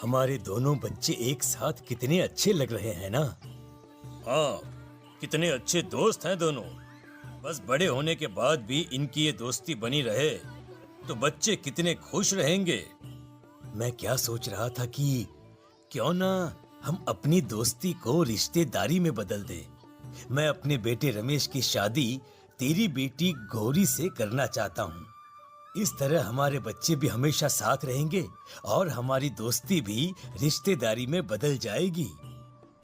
हमारे दोनों बच्चे एक साथ कितने अच्छे लग रहे हैं ना। हाँ, कितने अच्छे दोस्त हैं दोनों। बस बड़े होने के बाद भी इनकी ये दोस्ती बनी रहे तो बच्चे कितने खुश रहेंगे। मैं क्या सोच रहा था कि क्यों ना हम अपनी दोस्ती को रिश्तेदारी में बदल दें। मैं अपने बेटे रमेश की शादी तेरी बेटी गौरी से करना चाहता हूँ। इस तरह हमारे बच्चे भी हमेशा साथ रहेंगे और हमारी दोस्ती भी रिश्तेदारी में बदल जाएगी।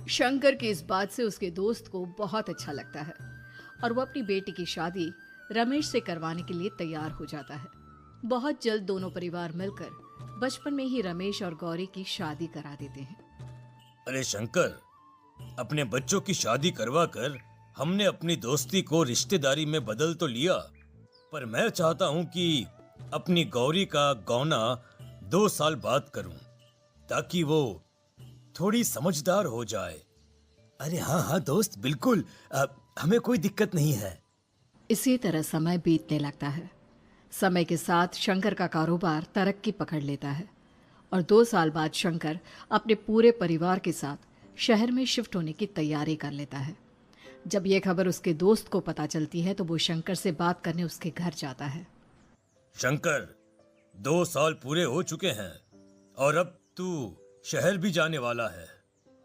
शंकर की इस बात से उसके दोस्त को बहुत अच्छा लगता है और वो अपनी बेटी की शादी रमेश से करवाने के लिए तैयार हो जाता है। बहुत जल्द दोनों परिवार मिलकर बचपन में ही रमेश और गौरी की शादी करा देते हैं। अरे शंकर, अपने बच्चों की शादी करवा कर हमने अपनी दोस्ती को रिश्तेदारी में बदल तो लिया, पर मैं चाहता हूँ कि अपनी गौरी का गौना 2 साल बाद करूँ ताकि वो थोड़ी समझदार हो जाए। अरे हाँ हाँ दोस्त, बिल्कुल, हमें कोई दिक्कत नहीं है। इसी तरह समय बीतने लगता है। समय के साथ शंकर का कारोबार तरक्की पकड़ लेता है और 2 साल बाद शंकर अपने पूरे परिवार के साथ शहर में शिफ्ट होने की तैयारी कर लेता है। जब यह खबर उसके दोस्त को पता चलती है तो वो शंकर से बात करने उसके घर जाता है। शंकर, 2 साल पूरे हो चुके हैं और अब तू शहर भी जाने वाला है।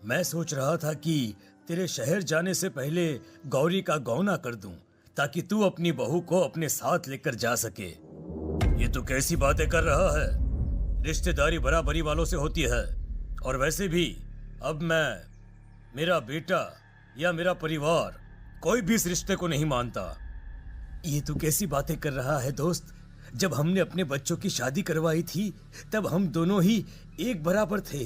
मैं सोच रहा था कि तेरे शहर जाने से पहले गौरी का गौना कर दूं ताकि तू अपनी बहू को अपने साथ लेकर जा सके। ये तू कैसी बातें कर रहा है? रिश्तेदारी बराबरी वालों से होती है और वैसे भी अब मेरा बेटा या मेरा परिवार कोई भी इस रिश्ते को नहीं मानता। ये तू कैसी बातें कर रहा है दोस्त? जब हमने अपने बच्चों की शादी करवाई थी तब हम दोनों ही एक बराबर थे।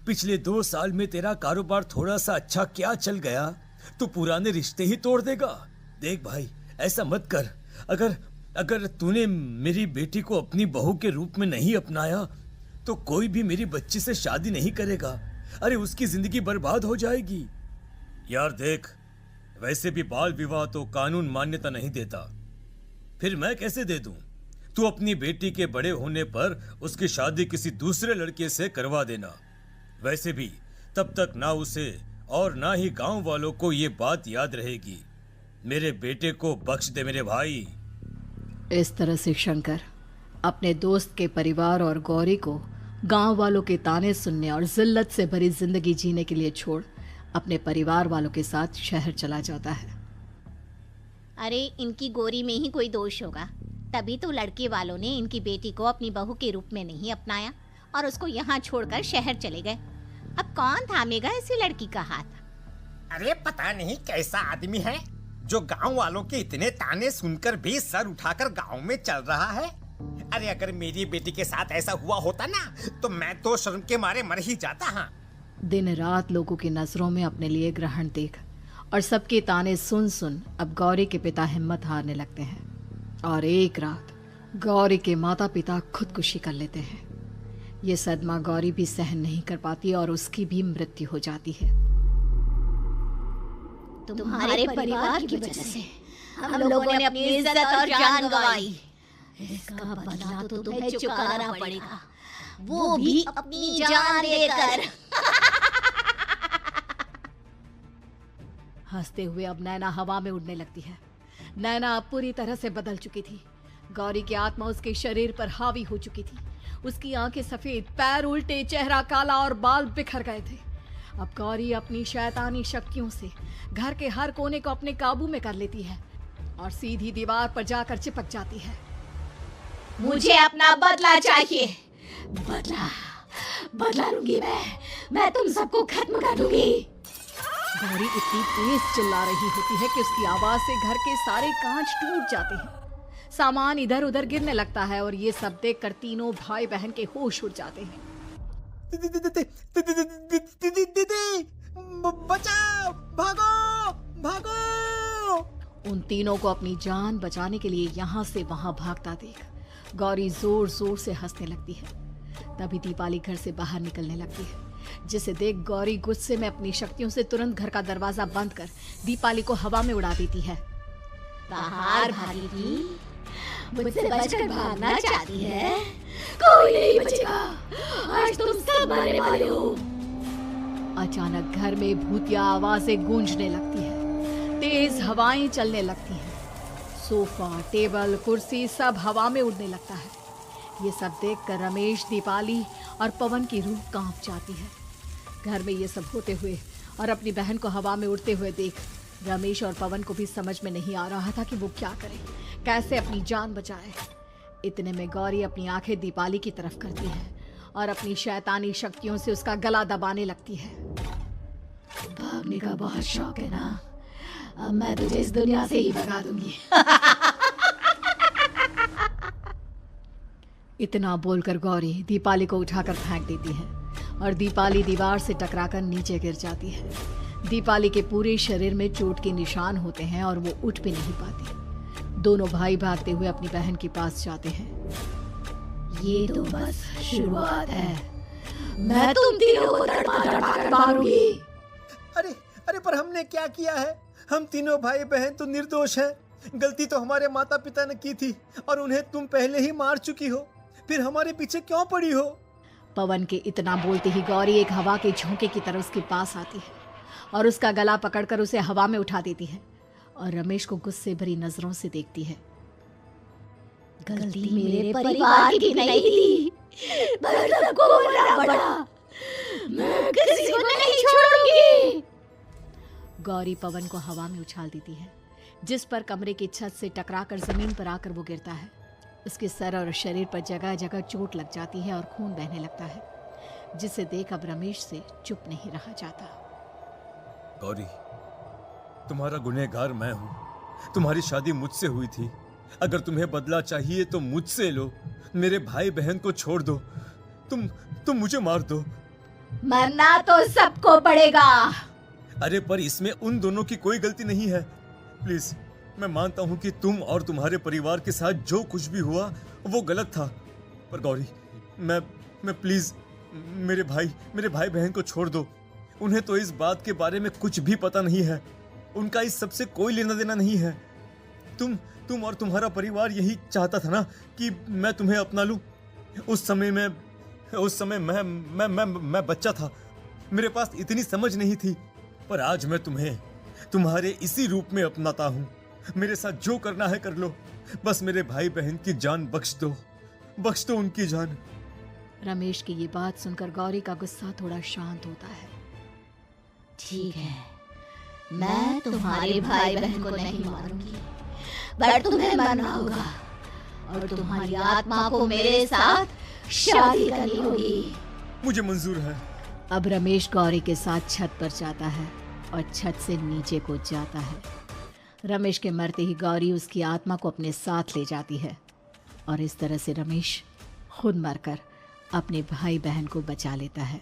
पिछले 2 साल में तेरा कारोबार थोड़ा सा अच्छा क्या चल गया तो पुराने रिश्ते ही तोड़ देगा। देख भाई, ऐसा मत कर। अगर तूने मेरी बेटी को अपनी बहू के रूप में नहीं अपनाया तो कोई भी मेरी बच्ची से शादी नहीं करेगा। अरे उसकी जिंदगी बर्बाद हो जाएगी। यार देख, वैसे भी बाल विवाह तो कानून मान्यता नहीं देता, फिर मैं कैसे दे दूं? तू अपनी बेटी के बड़े होने पर उसकी शादी किसी दूसरे लड़के से करवा देना। वैसे भी तब तक ना उसे और ना ही गांव वालों को ये बात याद रहेगी। मेरे बेटे को बख्श दे मेरे भाई। इस तरह से शंकर अपने दोस्त के परिवार और गौरी को गांव वालों के ताने सुनने और जिल्लत से भरी जिंदगी जीने के लिए छोड़ अपने परिवार वालों के साथ शहर चला जाता है। अरे इनकी गौरी में ही कोई दोष होगा, तभी तो लड़के वालों ने इनकी बेटी को अपनी बहू के रूप में नहीं अपनाया और उसको यहाँ छोड़कर शहर चले गए। अब कौन थामेगा ऐसी लड़की का हाथ? अरे पता नहीं कैसा आदमी है जो गांव वालों के इतने ताने सुनकर भी सर उठाकर गांव में चल रहा है। अरे अगर मेरी बेटी के साथ ऐसा हुआ होता ना तो मैं तो शर्म के मारे मर ही जाता। हाँ, दिन रात लोगों की नजरों में अपने लिए ग्रहण देख और सबके ताने सुन सुन अब गौरी के पिता हिम्मत हारने लगते हैं और एक रात गौरी के माता पिता खुदकुशी कर लेते हैं। ये सदमा गौरी भी सहन नहीं कर पाती और उसकी भी मृत्यु हो जाती है। तुम्हारे परिवार की वजह से हम लोगों ने अपनी इज्जत और जान गंवाई। इसका बदला तो तुम्हें चुकाना पड़ेगा, वो भी अपनी जान देकर। हंसते हुए अब नैना हवा में उड़ने लगती है। नैना अब पूरी तरह से बदल चुकी थी। गौरी की आत्मा उसके शरीर पर हावी हो चुकी थी। उसकी आंखें सफेद, पैर उल्टे, चेहरा काला और बाल बिखर गए थे। अब गौरी अपनी शैतानी शक्तियों से घर के हर कोने को अपने काबू में कर लेती है और सीधी दीवार पर जाकर चिपक जाती है। मुझे अपना बदला चाहिए। बदला लूंगी मैं तुम सबको खत्म कर दूंगी। गौरी इतनी तेज चिल्ला रही होती है कि उसकी आवाज से घर के सारे कांच टूट जाते हैं। सामान इधर उधर गिरने लगता है और ये सब देखकर तीनों भाई बहन के होश उड़ जाते हैं। बचाओ, भागो भागो। उन तीनों को अपनी जान बचाने के लिए यहाँ से वहां भागता देख गौरी जोर जोर से हंसने लगती है। तभी दीपाली घर से बाहर निकलने लगती है, जिसे देख गौरी गुस्से में अपनी शक्तियों से तुरंत घर का दरवाजा बंद कर दीपाली को हवा में उड़ा देती है। बाहर भागेगी, मुझसे बचकर भागना चाहती है कोई नहीं बचेगा, आज तुम सब मरने वाले हो। अचानक घर में भूतिया आवाजें गूंजने लगती है, तेज हवाएं चलने लगती हैं, सोफा, टेबल, कुर्सी सब हवा में उड़ने लगता है। ये सब देखकर रमेश, दीपाली और पवन की रूह कांप जाती है। घर में ये सब होते हुए और अपनी बहन को हवा में उड़ते हुए देख रमेश और पवन को भी समझ में नहीं आ रहा था कि वो क्या करे, कैसे अपनी जान बचाए। इतने में गौरी अपनी आंखें दीपाली की तरफ करती है और अपनी शैतानी शक्तियों से उसका गला दबाने लगती है। भागने का बहुत शौक है ना, अब मैं तुझे इस दुनिया से ही भगा दूंगी। इतना बोलकर गौरी दीपाली को उठाकर फेंक देती है और दीपाली दीवार से टकराकर नीचे गिर जाती है। दीपाली के पूरे शरीर में चोट के निशान होते हैं और वो उठ भी नहीं पाती। दोनों भाई भागते हुए अपनी बहन के पास जाते हैं। ये तो बस शुरुआत है, मैं तुम तीनों को तड़पा कर मारूंगी। अरे अरे, पर हमने क्या किया है? हम तीनों भाई बहन तो निर्दोष हैं। गलती तो हमारे माता पिता ने की थी और उन्हें तुम पहले ही मार चुकी हो, फिर हमारे पीछे क्यों पड़ी हो? पवन के इतना बोलते ही गौरी एक हवा के झोंके की तरह उसके पास आती है और उसका गला पकड़कर उसे हवा में उठा देती है और रमेश को गुस्से भरी नजरों से देखती है। गलती मेरे परिवार की नहीं थी, पर सबको मरना पड़ा। मैं किसी को नहीं छोड़ूंगी। गौरी पवन को हवा में उछाल देती है, जिस पर कमरे की छत से टकराकर जमीन पर आकर वो गिरता है। उसके सर और शरीर पर जगह जगह चोट लग जाती है और खून बहने लगता है, जिसे देख अब रमेश से चुप नहीं रहा जाता। गौरी, तुम्हारा गुनहगार मैं हूँ। तुम्हारी शादी मुझसे हुई थी। अगर तुम्हें बदला चाहिए तो मुझसे लो। मेरे भाई बहन को छोड़ दो। तुम मुझे मार दो। मरना तो सबको पड़ेगा। अरे पर इसमें उन दोनों की कोई गलती नहीं है। प्लीज, मैं मानता हूँ कि तुम और तुम्हारे परिवार के साथ जो कुछ भी हुआ वो गलत था, पर गौरी, मैं प्लीज मेरे भाई बहन को छोड़ दो। उन्हें तो इस बात के बारे में कुछ भी पता नहीं है। उनका इस सबसे कोई लेना देना नहीं है। तुम और तुम्हारा परिवार यही चाहता था ना कि मैं तुम्हें अपना लूं। उस समय मैं बच्चा था। मेरे पास इतनी समझ नहीं थी, पर आज मैं तुम्हें तुम्हारे इसी रूप में अपनाता हूं। मेरे साथ जो करना है कर लो, बस मेरे भाई बहन की जान बख्श दो उनकी जान। रमेश की ये बात सुनकर गौरी का गुस्सा थोड़ा शांत होता है। ठीक है, मैं तुम्हारे भाई बहन को नहीं मारूंगी, पर तुम्हें मरना होगा और तुम्हारी आत्मा को मेरे साथ शादी करनी होगी। मुझे मंजूर है। अब रमेश गौरी के साथ छत पर जाता है और छत से नीचे को जाता है। रमेश के मरते ही गौरी उसकी आत्मा को अपने साथ ले जाती है और इस तरह से रमेश खुद मरकर अपने भाई बहन को बचा लेता है।